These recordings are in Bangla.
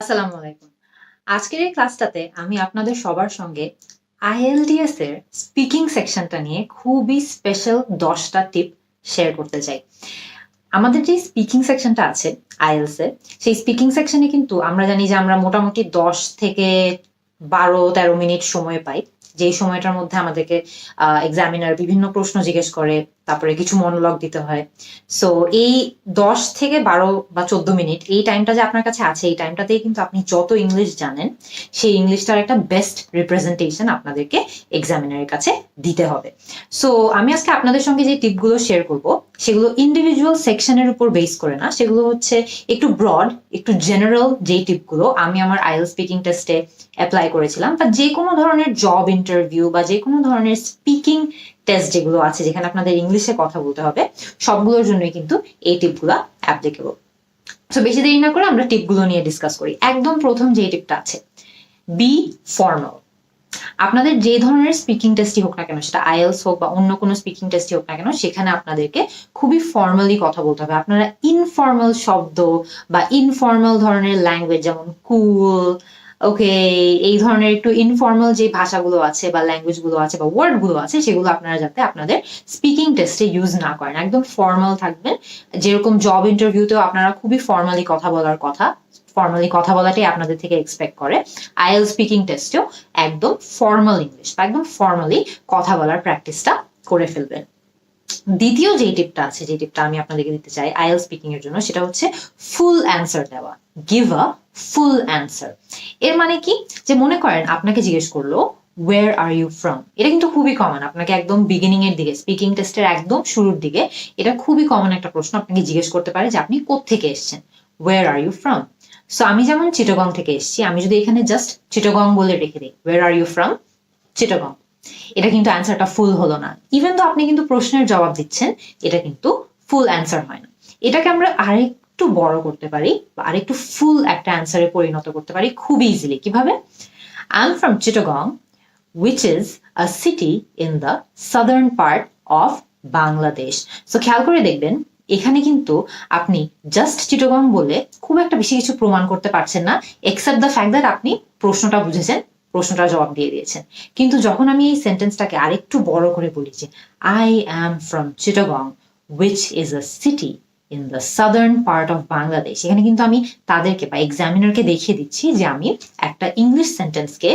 আসসালামু আলাইকুম। আজকের এই ক্লাসটাতে আমি আপনাদের সবার সঙ্গে IELTS এর স্পিকিং সেকশনটা নিয়ে খুবই স্পেশাল 10টা টিপ শেয়ার করতে চাই। আমাদের যে স্পিকিং সেকশনটা আছে IELTS এর, সেই স্পিকিং সেকশনে কিন্তু আমরা জানি যে আমরা মোটামুটি 10 থেকে 12-13 মিনিট সময় পাই। যেই সময়টার মধ্যে আমাদেরকে এক্সামিনার বিভিন্ন প্রশ্ন জিজ্ঞেস করে, তারপরে কিছু মনোলগ দিতে হয়। সো এই 10 থেকে 12 বা 14 মিনিট এই টাইমটা যে আপনার কাছে আছে, এই টাইমটাতেই কিন্তু আপনি যত ইংলিশ জানেন সেই ইংলিশটার একটা বেস্ট রিপ্রেজেন্টেশন আপনাদেরকে এক্সামিনারের কাছে দিতে হবে। সো আমি আজকে আপনাদের সঙ্গে যে টিপগুলো শেয়ার করব সেগুলো ইন্ডিভিজুয়াল সেকশনের উপর বেস করে না, সেগুলো হচ্ছে একটু ব্রড, একটু জেনারেল যেই টিপগুলো আমি আমার IELTS স্পিকিং টেস্টে অ্যাপ্লাই করেছিলাম, বা যে কোনো ধরনের জব ইন্টারভিউ বা যে কোনো ধরনের স্পিকিং টেস্ট যেগুলো আছে যেখানে আপনাদের ইংলিশে কথা বলতে হবে, সবগুলোর জন্যই কিন্তু এই টিপগুলো অ্যাপ্লিকেবল। তো বেশি দেরি না করে আমরা টিপগুলো নিয়ে ডিসকাস করি। একদম প্রথম যে টিপটা আছে, বি ফর্মাল। আপনাদের যে ধরনের স্পিকিং টেস্টই হোক না কেন, সেটা IELTS হোক বা অন্য কোনো স্পিকিং টেস্টই হোক না কেন, সেখানে আপনাদেরকে খুবই ফর্মালি কথা বলতে হবে। আপনারা ইনফর্মাল শব্দ বা ইনফর্মাল ধরনের ল্যাঙ্গুয়েজ, যেমন কুল, ওকে, এই ধরনের একটু ইনফর্মাল যে ভাষাগুলো আছে বা ল্যাঙ্গুয়েজ গুলো আছে বা ওয়ার্ড গুলো আছে, সেগুলো আপনারা যাতে আপনাদের স্পিকিং টেস্টে ইউজ না করেন, একদম ফর্মাল থাকবেন। যেরকম জব ইন্টারভিউতেও আপনারা খুবই ফর্মালি কথা বলার কথা, ফর্মালি কথা বলাটাই আপনাদের থেকে এক্সপেক্ট করে, IELTS স্পিকিং টেস্টেও একদম ফর্মাল ইংলিশ বা একদম ফর্মালি কথা বলার প্র্যাকটিসটা করে ফেলবেন। দ্বিতীয় যে টিপটা আছে, যে টিপটা আমি আপনাদেরকে দিতে চাই IELTS স্পিকিং এর জন্য, সেটা হচ্ছে ফুল অ্যান্সার দেওয়া। Give a full answer. এর মানে কি, যে মনে করেন আপনাকে জিজ্ঞেস করলো ওয়ের আর ইউ ফ্রম। এটা কিন্তু খুবই কমন, আপনাকে একদম বিগিনিং এর দিকে, স্পিকিং টেস্টের একদম শুরুর দিকে এটা খুবই কমন একটা প্রশ্ন। আপনাকে জিজ্ঞেস করতে পারে যে আপনি কোত্থেকে এসেছেন, ওয়ের আর ইউ ফ্রম। সো আমি যেমন চিটাগং থেকে এসেছি, আমি যদি এখানে জাস্ট চিটাগং বলে রেখে দিই, ওয়ের আর ইউ ফ্রম, চিটাগং, এটা কিন্তু অ্যান্সারটা ফুল হলো না। ইভেন তো আপনি কিন্তু প্রশ্নের জবাব দিচ্ছেন, এটা কিন্তু ফুল অ্যান্সার হয় না। এটাকে আমরা আরেকটু বড় করতে পারি বা আরেকটু ফুল একটা অ্যান্সারে পরিণত করতে পারি খুব ইজিলি। কিভাবে? I am from Chittagong, which is a city in the southern part of Bangladesh. So খেয়াল করে দেখবেন, এখানে কিন্তু আপনি জাস্ট চিটাগং বলে খুব একটা বেশি কিছু প্রমাণ করতে পারছেন না, এক্সেপ্ট দ্য ফ্যাক্ট দ্যাট আপনি প্রশ্নটা বুঝেছেন, প্রশ্নটার জবাব দিয়ে দিয়েছেন। কিন্তু যখন আমি এই সেন্টেন্সটাকে আরেকটু বড় করে বলি যে I am from Chittagong, which is a city in the southern part of Bangladesh, এখানে কিন্তু আমি তাদেরকে বা এক্সামিনারকে দেখিয়ে দিচ্ছি যে আমি একটা ইংলিশ সেন্টেন্সকে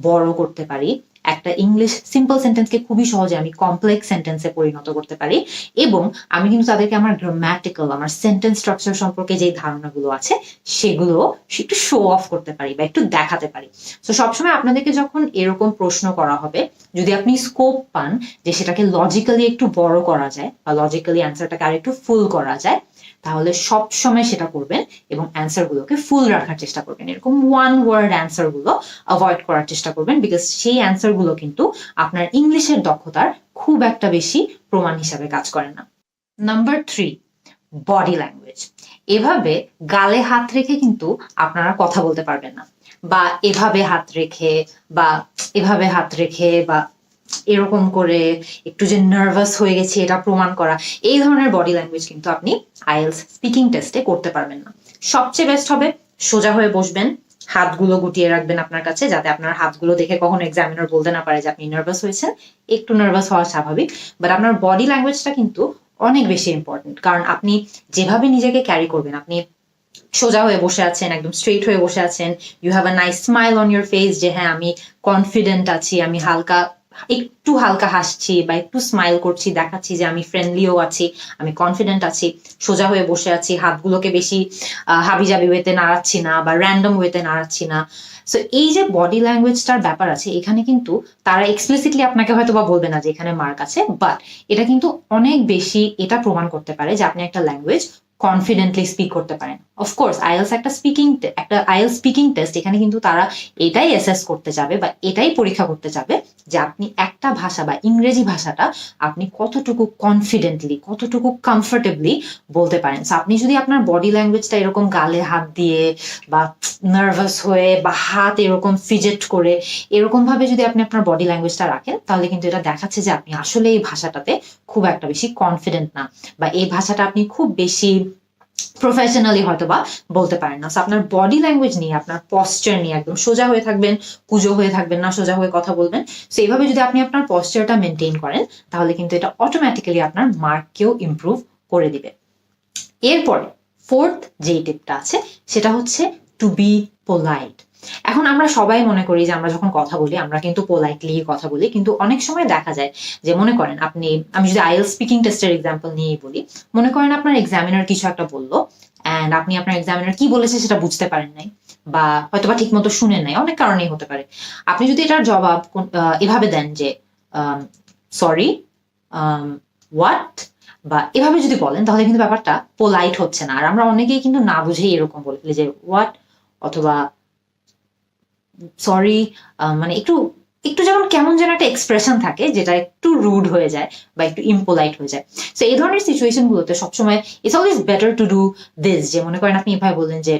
বড় করতে পারি, একটা ইংলিশ সিম্পল সেন্টেন্সকে খুবই সহজে আমি কমপ্লেক্স সেন্টেন্সে পরিণত করতে পারি। এবং আমি কিন্তু তাদেরকে আমার গ্রামাটিক্যাল, আমার সেন্টেন্স স্ট্রাকচার সম্পর্কে যে ধারণাগুলো আছে সেগুলো একটু শো অফ করতে পারি বা একটু দেখাতে পারি। তো সবসময় আপনাদেরকে যখন এরকম প্রশ্ন করা হবে, যদি আপনি স্কোপ পান যে সেটাকে লজিক্যালি একটু বড় করা যায় বা লজিক্যালি অ্যান্সারটাকে আর একটু ফুল করা যায়, তাহলে সব সময় সেটা করবেন এবং অ্যান্সার গুলোকে ফুল রাখার চেষ্টা করবেন। এরকম ওয়ান ওয়ার্ড অ্যান্সার গুলো অ্যাভয়েড করার চেষ্টা করবেন, বিকজ সেই অ্যান্সার গুলো কিন্তু আপনার ইংলিশের দক্ষতার খুব একটা বেশি প্রমাণ হিসাবে কাজ করে না। Number 3, body language. এভাবে গালে হাত রেখে কিন্তু আপনারা কথা বলতে পারবেন না, বা এভাবে হাত রেখে বা এভাবে হাত রেখে বা এরকম করে একটু যে নার্ভাস হয়ে গেছি এটা প্রমাণ করা, এই ধরনের বডি ল্যাঙ্গুয়েজ কিন্তু আপনি IELTS স্পিকিং টেস্টে করতে পারবেন না। সবচেয়ে বেস্ট হবে সোজা হয়ে বসবেন, হাতগুলো গুটিয়ে রাখবেন আপনার কাছে, যাতে আপনার হাতগুলো দেখে কখনো এক্সামিনার বলতে না পারে যে আপনি নার্ভাস হয়েছেন। একটু নার্ভাস হওয়া স্বাভাবিক, বাট আপনার বডি ল্যাঙ্গুয়েজটা কিন্তু অনেক বেশি ইম্পর্টেন্ট। কারণ আপনি যেভাবে নিজেকে ক্যারি করবেন, আপনি সোজা হয়ে বসে আছেন, একদম স্ট্রেট হয়ে বসে আছেন, you have a nice smile on your face, যে হ্যাঁ আমি কনফিডেন্ট আছি, আমি একটু হালকা হাসছি বা একটু স্মাইল করছি, দেখাচ্ছি যে আমি ফ্রেন্ডলিও আছি, আমি কনফিডেন্ট আছি, সোজা হয়ে বসে আছি, হাতগুলোকে বেশি হাবিজাবি ওয়েতে নাড়াচ্ছি না বা র্যান্ডম ওয়েতে নাড়াচ্ছি না। সো এই যে বডি ল্যাঙ্গুয়েজটার ব্যাপার আছে, এখানে কিন্তু তারা এক্সপ্লিসিটলি আপনাকে হয়তো বা বলবে না যে এখানে মার্ক আছে, বাট এটা কিন্তু অনেক বেশি এটা প্রমাণ করতে পারে যে আপনি একটা ল্যাঙ্গুয়েজ কনফিডেন্টলি স্পিক করতে পারেন। অফকোর্স IELTS একটা IELTS স্পিকিং টেস্ট, এখানে কিন্তু তারা এটাই অ্যাসেস করতে যাবে বা এটাই পরীক্ষা করতে যাবে যে আপনি একটা ভাষা বা ইংরেজি ভাষাটা আপনি কতটুকু কনফিডেন্টলি, কতটুকু কমফোর্টেবলি বলতে পারেন। সো আপনি যদি আপনার বডি ল্যাঙ্গুয়েজটা এরকম গালে হাত দিয়ে বা নার্ভাস হয়ে বা হাত এরকম ফিজেট করে এরকম ভাবে যদি আপনি আপনার বডি ল্যাঙ্গুয়েজটা রাখেন, তাহলে কিন্তু এটা দেখাচ্ছে যে আপনি আসলে এই ভাষাটাতে খুব একটা বেশি কনফিডেন্ট না, বা এই ভাষাটা আপনি খুব বেশি প্রফেশনালি হয়তো বা বলতে পারেন না। আপনার বডি ল্যাঙ্গুয়েজ নিয়ে, আপনার পশ্চার নিয়ে একদম সোজা হয়ে থাকবেন, কুজো হয়ে থাকবেন না, সোজা হয়ে কথা বলবেন। সো এইভাবে যদি আপনি আপনার পশ্চারটা মেনটেন করেন তাহলে কিন্তু এটা অটোমেটিক্যালি আপনার মার্ককেও ইমপ্রুভ করে দিবে। এরপরে ফোর্থ যে টিপটা আছে সেটা হচ্ছে টু বি পোলাইট। এখন আমরা সবাই মনে করি যে আমরা যখন কথা বলি আমরা কিন্তু পোলাইটলি কথা বলি, কিন্তু অনেক সময় দেখা যায় যে মনে করেন আমি যদি আইএলটিএস স্পিকিং টেস্টের এক্সাম্পল নিয়েই বলি, মনে করেন আপনার এক্সামিনার কিছু একটা বললো অ্যান্ড আপনি আপনার এক্সামিনার কি বলেছে সেটা বুঝতে পারেন নাই, বা হয়তো বা ঠিক মতো শুনেন নাই, অনেক কারণেই হতে পারে। আপনি যদি এটার জবাব এভাবে দেন যে সরি, হোয়াট, বা এভাবে যদি বলেন তাহলে কিন্তু ব্যাপারটা পোলাইট হচ্ছে না। আর আমরা অনেকেই কিন্তু না বুঝেই এরকম বলে ফেলি যে হোয়াট অথবা সরি, মানে একটু একটু যেমন কেমন যেন একটা এক্সপ্রেশন থাকে যেটা একটু রুড হয়ে যায় বা একটু ইম্পোলাইট হয়ে যায়। সো এই ধরনের সিচুয়েশন গুলোতে সবসময় it's always better to do this, যে মনে করেন আপনি এভাবে বললেন যে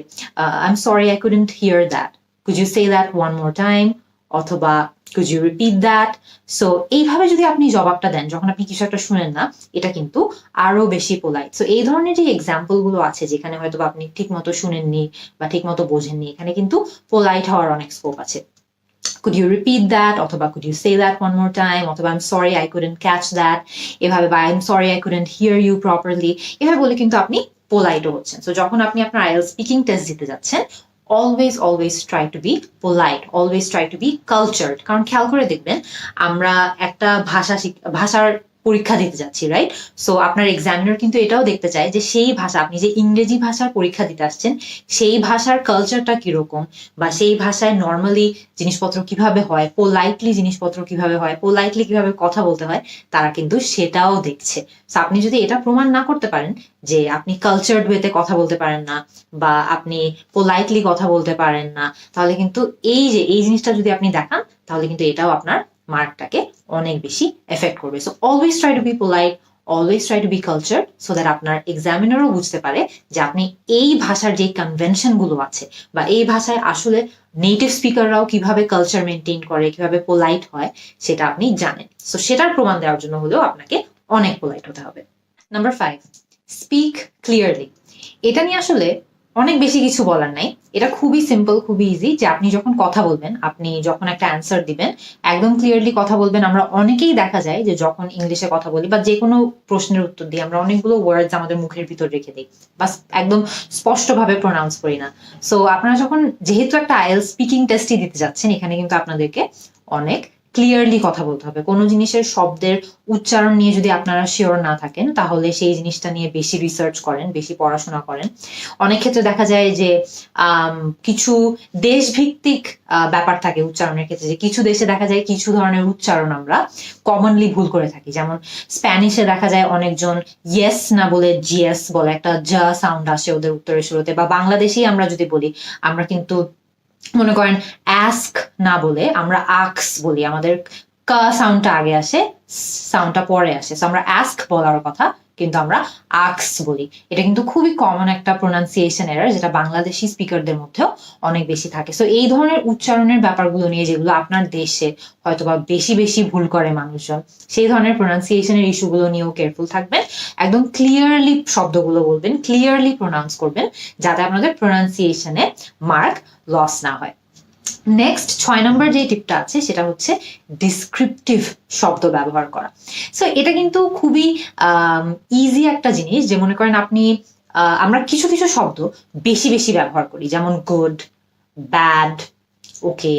I am sorry I couldn't hear that, could you say that one more time, অথবা could you repeat that. So এইভাবে যদি আপনি জবাবটা দেন যখন আপনি কিছু একটা শুনেন না, এটা কিন্তু আরো বেশি পোলাইট। সো এই ধরনের যে এক্সাম্পল গুলো আছে যেখানে হয়তো আপনি ঠিক মতো শুনেননি বা ঠিক মতো বোঝেননি, এখানে কিন্তু পোলাইট হওয়ার অনেক স্কোপ আছে। Could you repeat that? অথবা could you say that one more time? অথবা I'm sorry I couldn't catch that. এভাবে বা I'm sorry I couldn't hear you properly. এভাবে বলে কিন্তু আপনি পোলাইটও হচ্ছেন। সো যখন আপনি আপনার আইএলটিএস স্পিকিং টেস্ট দিতে যাচ্ছেন, always try to be polite, always try to be cultured. কারণ খেয়াল করে দেখবেন আমরা একটা ভাষার পরীক্ষা দিতে যাচ্ছি, রাইট? সো আপনার এক্সামিনার কিন্তু এটাও দেখতে চায় যে সেই ভাষা, আপনি যে ইংরেজি ভাষার পরীক্ষা দিতে আসছেন সেই ভাষার কালচারটা কিরকম, বা সেই ভাষায় নর্মালি জিনিসপত্র কিভাবে হয়, পোলাইটলি জিনিসপত্র কিভাবে হয়, পোলাইটলি কিভাবে কথা বলতে হয়, তারা কিন্তু সেটাও দেখছে। সো আপনি যদি এটা প্রমাণ না করতে পারেন যে আপনি কালচার্ড ওয়েতে কথা বলতে পারেন না বা আপনি পোলাইটলি কথা বলতে পারেন না, তাহলে কিন্তু এই জিনিসটা যদি আপনি দেখান তাহলে কিন্তু এটাও আপনার মার্কটাকে অনেক বেশি এফেক্ট করবে। So always try to be polite, always try to be culture, so that আপনার এক্সামিনারও বুঝতে পারে যে আপনি এই ভাষার যে কনভেনশন গুলো আছে বা এই ভাষায় আসলে নেটিভ স্পিকাররাও কিভাবে কালচার মেনটেন করে, কিভাবে পোলাইট হয়, সেটা আপনি জানেন। সো সেটার প্রমাণ দেওয়ার জন্য হলেও আপনাকে অনেক পোলাইট হতে হবে। Number 5, speak clearly. এটা নিয়ে আসলে অনেক বেশি কিছু বলার নাই, এটা খুবই সিম্পল, খুবই ইজি, যে আপনি যখন কথা বলবেন, আপনি যখন একটা অ্যান্সার দিবেন একদম ক্লিয়ারলি কথা বলবেন। আমরা অনেকেই দেখা যায় যে যখন ইংলিশে কথা বলি বা যে কোনো প্রশ্নের উত্তর দিই আমরা অনেকগুলো ওয়ার্ডস আমাদের মুখের ভিতর রেখে দিই বা একদম স্পষ্টভাবে প্রোনাউন্স করি না। সো আপনারা যখন যেহেতু একটা আইএলটিএস স্পিকিং টেস্টই দিতে যাচ্ছেন, এখানে কিন্তু আপনাদেরকে অনেক ক্লিয়ারলি কথা বলতে হবে। কোনো জিনিসের শব্দের উচ্চারণ নিয়ে যদি আপনারা শিওর না থাকেন তাহলে সেই জিনিসটা নিয়ে বেশি রিসার্চ করেন, বেশি পড়াশোনা করেন। অনেক ক্ষেত্রে দেখা যায় যে কিছু দেশভিত্তিক ব্যাপার থাকে উচ্চারণের ক্ষেত্রে, যে কিছু দেশে দেখা যায় কিছু ধরনের উচ্চারণ আমরা কমনলি ভুল করে থাকি। যেমন স্প্যানিশে দেখা যায় অনেকজন ইয়েস না বলে জিএস বলে, একটা জা সাউন্ড আসে ওদের উত্তরের শুরুতে। বা বাংলাদেশেই আমরা যদি বলি, আমরা কিন্তু মনে করেন অ্যাস্ক না বলে আমরা আক্স বলি, আমাদের ক সাউন্ডটা আগে আসে, সাউন্ডটা পরে আসে। সো আমরা অ্যাস্ক বলার কথা কিন্তু আমরা আক্স বলি। এটা কিন্তু খুবই কমন একটা প্রোনাউন্সিয়েশন এরর, যেটা বাংলাদেশি স্পিকারদের মধ্যেও অনেক বেশি থাকে। সো এই ধরনের উচ্চারণের ব্যাপারগুলো নিয়ে যেগুলো আপনার দেশে হয়তোবা বেশি বেশি ভুল করে মানুষজন, সেই ধরনের প্রোনাউন্সিয়েশনের ইস্যুগুলো নিয়েও কেয়ারফুল থাকবেন। একদম ক্লিয়ারলি শব্দগুলো বলবেন, ক্লিয়ারলি প্রোনাউন্স করবেন, যাতে আপনাদের প্রোনাউন্সিয়েশনে মার্ক লস না হয়। নেক্সট 6 নম্বর যে টিপটা আছে সেটা হচ্ছে ডিসক্রিপটিভ শব্দ ব্যবহার করা। সো এটা কিন্তু খুবই ইজি একটা জিনিস, যে মনে করেন আপনি আমরা কিছু কিছু শব্দ বেশি বেশি ব্যবহার করি, যেমন গুড, ব্যাড, ওকে,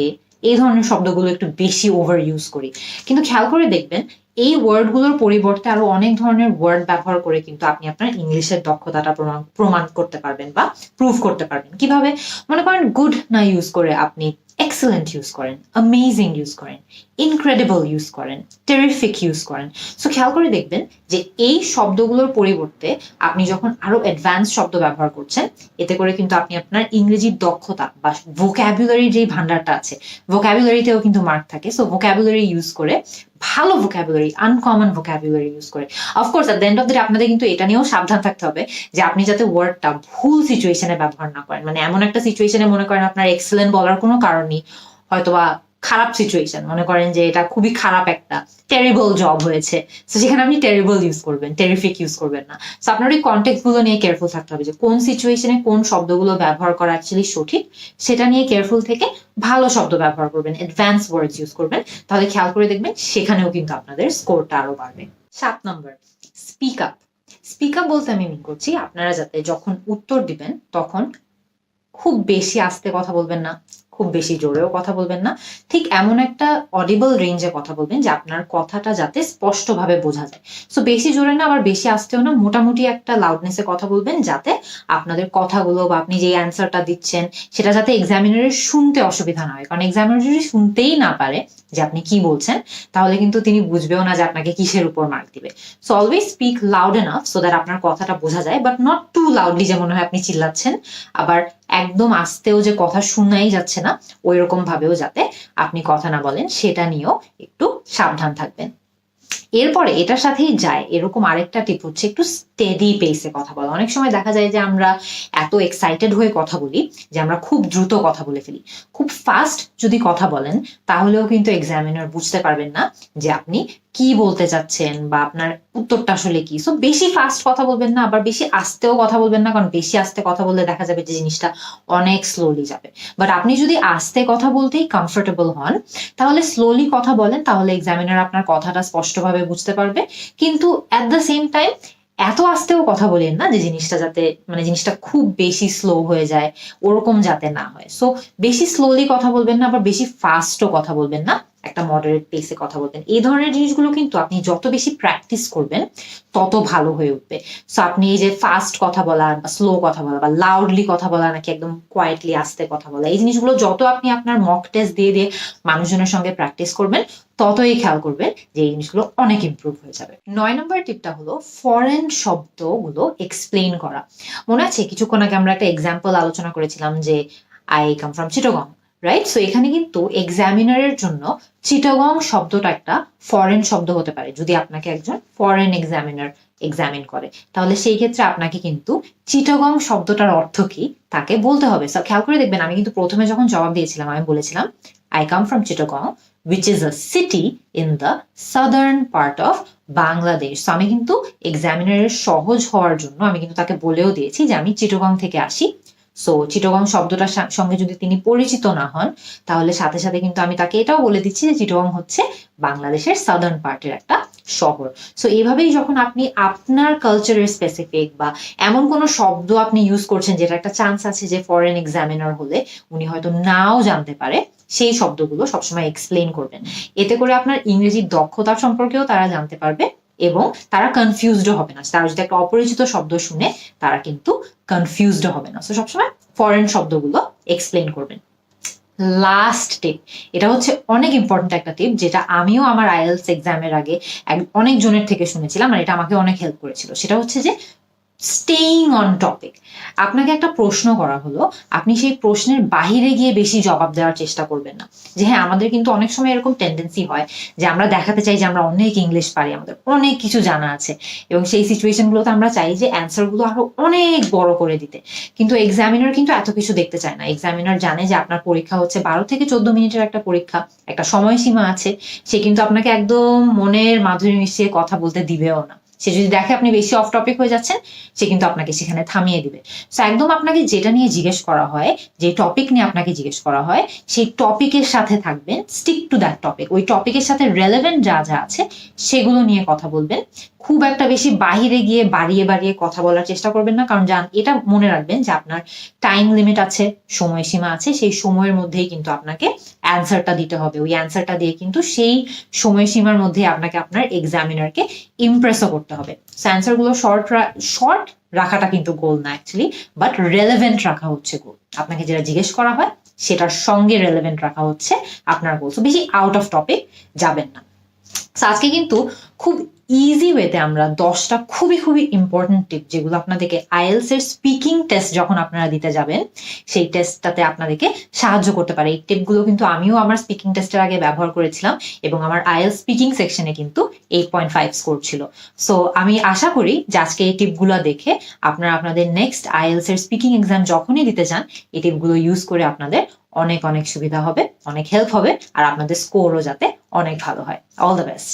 এই ধরনের শব্দগুলো একটু বেশি ওভার ইউজ করি। কিন্তু খেয়াল করে দেখবেন এই ওয়ার্ডগুলোর পরিবর্তে আরো অনেক ধরনের ওয়ার্ড ব্যবহার করে কিন্তু আপনি আপনার ইংলিশের দক্ষতাটা প্রমাণ করতে পারবেন বা প্রুভ করতে পারবেন। কিভাবে? মনে করেন গুড না ইউজ করে আপনি এক্সেলেন্ট ইউজ করেন, অ্যামেজিং ইউজ করেন, ইনক্রেডিবল ইউজ করেন, টেরিফিক ইউজ করেন। সো খেয়াল করে দেখবেন যে এই শব্দগুলোর পরিবর্তে আপনি যখন আরো অ্যাডভান্স শব্দ ব্যবহার করছেন, এতে করে কিন্তু আপনি আপনার ইংরেজির দক্ষতা বা ভোক্যাবুলারির যে ভান্ডারটা আছে, ভোক্যাবুলারিতেও কিন্তু মার্ক থাকে। সো ভোক্যাবুলারি ইউজ করে, ভালো ভোক্যাবুলারি, আনকমন ভোক্যাবুলারি ইউজ করে। Of course at the end of the day আপনাদের কিন্তু এটা নিয়েও সাবধান থাকতে হবে যে আপনি যাতে ওয়ার্ডটা ভুল সিচুয়েশনে ব্যবহার না করেন। মানে এমন একটা সিচুয়েশনে মনে করেন আপনার এক্সেলেন্ট বলার কোনো কারণ নেই, হয়তোবা খারাপ সিচুয়েশন, মনে করেন যে এটা খুবই খারাপ একটা টেরিবল জব হয়েছে, তো সেখানে আপনি টেরিবল ইউজ করবেন, টেরিফিক ইউজ করবেন না। তো আপনার ওই কন্টেক্সট গুলো নিয়ে কেয়ারফুল থাকতে হবে যে কোন সিচুয়েশনে কোন শব্দগুলো ব্যবহার করা অ্যাকচুয়ালি সঠিক, সেটা নিয়ে কেয়ারফুল থেকে ভালো শব্দ ব্যবহার করবেন, অ্যাডভান্স ওয়ার্ডস ইউজ করবেন, তাহলে খেয়াল করে দেখবেন সেখানেও কিন্তু আপনাদের স্কোরটা আরো বাড়বে। 7 নম্বর, স্পিক আপ। স্পিক আপ বলতে আমি মিন করছি আপনারা যাতে যখন উত্তর দিবেন তখন খুব বেশি আস্তে কথা বলবেন না, খুব বেশি জোরেও কথা বলবেন না, ঠিক এমন একটা অডিবল রেঞ্জে কথা বলবেন যে আপনার কথাটা যাতে স্পষ্টভাবে বোঝা যায়। সো বেশি জোরে না আবার বেশি আস্তেও না, মোটামুটি একটা লাউডনেসে কথা বলবেন যাতে আপনাদের কথাগুলো বা আপনি যে অ্যান্সারটা দিচ্ছেন সেটা যাতে এক্সামিনারের শুনতে অসুবিধা না হয়। কারণ এক্সামিনার যদি শুনতেই না পারে যে আপনি কি বলছেন, তাহলে কিন্তু তিনি বুঝবেও না যে আপনাকে কিসের উপর মার্ক দিবে। So always speak loud enough so that আপনার কথাটা বোঝা যায়, বাট নট টু লাউডলি যে মনে হয় আপনি চিল্লাচ্ছেন, আবার একদম আস্তেও যে কথা শোনাই যাচ্ছে না ওই রকম ভাবেও যাতে আপনি কথা না বলেন, সেটা নিয়েও একটু সাবধান থাকবেন। এরপরে এটার সাথেই যায় এরকম আরেকটা টিপ হচ্ছে একটু স্টেডি পেসে কথা বলা। অনেক সময় দেখা যায় যে আমরা এত এক্সাইটেড হয়ে কথা বলি যে আমরা খুব দ্রুত কথা বলে ফেলি। খুব ফাস্ট যদি কথা বলেন তাহলেও কিন্তু এক্সামিনার বুঝতে পারবেন না যে আপনি কি বলতে চাচ্ছেন বা আপনার উত্তরটা আসলে কি। সো বেশি ফাস্ট কথা বলবেন না, আবার বেশি আস্তেও কথা বলবেন না, কারণ বেশি আস্তে কথা বললে দেখা যাবে যে জিনিসটা অনেক স্লোলি যাবে। বাট আপনি যদি আস্তে কথা বলতেই কমফোর্টেবল হন, তাহলে স্লোলি কথা বলেন, তাহলে এক্সামিনার আপনার কথাটা স্পষ্টভাবে বুঝতে পারবে। কিন্তু অ্যাট দ্য সেম টাইম এত আস্তেও কথা বলেন না যে জিনিসটা যাতে মানে জিনিসটা খুব বেশি স্লো হয়ে যায়, ওরকম যাতে না হয়। সো বেশি স্লোলি কথা বলবেন না, আবার বেশি ফাস্টও কথা বলবেন না, একটা মডারেট পেসে কথা বলবেন। এই ধরনের জিনিসগুলো কিন্তু আপনি যত বেশি প্র্যাকটিস করবেন তত ভালো হয়ে উঠবে। সো আপনি এই যে ফাস্ট কথা বলা বা স্লো কথা বলা বা লাউডলি কথা বলা নাকি একদম কোয়াইটলি আস্তে কথা বলা, এই জিনিসগুলো যত আপনি আপনার মক টেস্ট দিয়ে দিয়ে মানুষজনের সঙ্গে প্র্যাকটিস করবেন ততই খেয়াল করবেন যে এই জিনিসগুলো অনেক ইমপ্রুভ হয়ে যাবে। 9 নম্বর টিপটা হলো ফরেন শব্দগুলো এক্সপ্লেইন করা। মনে আছে কিছুক্ষণ আগে আমরা একটা এক্সাম্পল আলোচনা করেছিলাম যে I come from Chittagong, right? So এখানে কিন্তু এক্সামিনারের জন্য চিটাগং শব্দটা একটা ফরেন শব্দ হতে পারে। যদি আপনাকে একজন ফরেন এক্সামিনার এক্সামিন করে, তাহলে সেই ক্ষেত্রে আপনাকে কিন্তু চিটাগং শব্দটার অর্থ কি তাকে বলতে হবে। সো খেয়াল করে দেখবেন, আমি কিন্তু প্রথমে যখন জবাব দিয়েছিলাম আমি বলেছিলাম I come from Chittagong which is a city in the southern part of Bangladesh. So আমি কিন্তু এক্সামিনারের সহজ হওয়ার জন্য আমি কিন্তু তাকে বলেও দিয়েছি যে আমি চিটাগং থেকে আসি। সো চিটাগং শব্দটার সঙ্গে যদি তিনি পরিচিত না হন, তাহলে সাথে সাথে কিন্তু আমি তাকে এটাও বলে দিচ্ছি যে চিটাগং হচ্ছে বাংলাদেশের সাদার্ন পার্টের একটা শহর। সো এইভাবেই যখন আপনি আপনার কালচারের স্পেসিফিক বা এমন কোনো শব্দ আপনি ইউজ করছেন যেটা একটা চান্স আছে যে ফরেন এক্সামিনার হলে উনি হয়তো নাও জানতে পারে, সেই শব্দগুলো সবসময় এক্সপ্লেইন করবেন। এতে করে আপনার ইংরেজির দক্ষতা সম্পর্কেও তারা জানতে পারবে এবং তারা কনফিউজডও হবে না। তারা যদি একটা অপরিচিত শব্দ শুনে তারা কিন্তু কনফিউজড হবে না। সো সবসময় ফরেন শব্দগুলো এক্সপ্লেইন করবেন। লাস্ট টিপ, এটা হচ্ছে অনেক ইম্পর্টেন্ট একটা টিপ, যেটা আমিও আমার আইএলটিএস এক্সামের আগে অনেক জনের থেকে শুনেছিলাম আর এটা আমাকে অনেক হেল্প করেছিল। সেটা হচ্ছে যে স্টেইং অন টপিক। আপনাকে একটা প্রশ্ন করা হলো, আপনি সেই প্রশ্নের বাহিরে গিয়ে বেশি জবাব দেওয়ার চেষ্টা করবেন না। যে হ্যাঁ, আমাদের কিন্তু অনেক সময় এরকম টেন্ডেন্সি হয় যে আমরা দেখাতে চাই যে আমরা অনেক ইংলিশ পারি, আমাদের অনেক কিছু জানা আছে, এবং সেই সিচুয়েশনগুলোতে আমরা চাই যে অ্যান্সারগুলো আরো অনেক বড় করে দিতে। কিন্তু এক্সামিনার কিন্তু এত কিছু দেখতে চায় না। এক্সামিনার জানে যে আপনার পরীক্ষা হচ্ছে 12 থেকে 14 মিনিটের একটা পরীক্ষা, একটা সময়সীমা আছে। সে কিন্তু আপনাকে একদম মনের মাধুরী মিশিয়ে কথা বলতে দিবেও না। সে যদি দেখে আপনি বেশি অফ টপিক হয়ে যাচ্ছেন, সে কিন্তু আপনাকে সেখানে থামিয়ে দিবে। সো একদম আপনাকে যেটা নিয়ে জিজ্ঞেস করা হয়, যে টপিক নিয়ে আপনাকে জিজ্ঞেস করা হয়, সেই টপিকের সাথে থাকবেন, স্টিক টু দ্যাট টপিক। ওই টপিকের সাথে রেলেভেন্ট যা যা আছে সেগুলো নিয়ে কথা বলবেন। খুব একটা বেশি বাহিরে গিয়ে বাড়িয়ে বাড়িয়ে কথা বলার চেষ্টা করবেন না, কারণ এটা মনে রাখবেন যে আপনার টাইম লিমিট আছে, সময়সীমা আছে, সেই সময়ের মধ্যেই কিন্তু আপনাকে অ্যান্সারটা দিতে হবে। ওই অ্যান্সারটা দিয়ে কিন্তু সেই সময়সীমার মধ্যে আপনাকে আপনার এক্সামিনারকে ইমপ্রেসও করতে হবে। সো অ্যান্সারগুলো শর্ট রাখাটা কিন্তু গোল না অ্যাকচুয়ালি, বাট রেলেভেন্ট রাখা হচ্ছে গোল। আপনাকে যেটা জিজ্ঞেস করা হয় সেটার সঙ্গে রেলেভেন্ট রাখা হচ্ছে আপনার গোল। সো বেশি আউট অফ টপিক যাবেন না। আজকে কিন্তু খুব ইজি ওয়েতে আমরা 10টা খুবই খুবই ইম্পর্টেন্ট টিপ, যেগুলো আপনাদেরকে আইএলস এর স্পিকিং টেস্ট যখন আপনারা দিতে যাবেন সেই টেস্টটাতে আপনাদেরকে সাহায্য করতে পারে। এই টিপগুলো কিন্তু আমিও আমার স্পিকিং টেস্টের আগে ব্যবহার করেছিলাম এবং আমার আইএলস স্পিকিং সেকশনে কিন্তু 8.5 স্কোর ছিল। সো আমি আশা করি যে আজকে এই টিপগুলো দেখে আপনারা আপনাদের নেক্সট আইএলস এর স্পিকিং এক্সাম যখনই দিতে চান এই টিপগুলো ইউজ করে আপনাদের অনেক অনেক সুবিধা হবে, অনেক হেল্প হবে, আর আপনাদের স্কোরও যাতে অনেক ভালো হয়। All the best.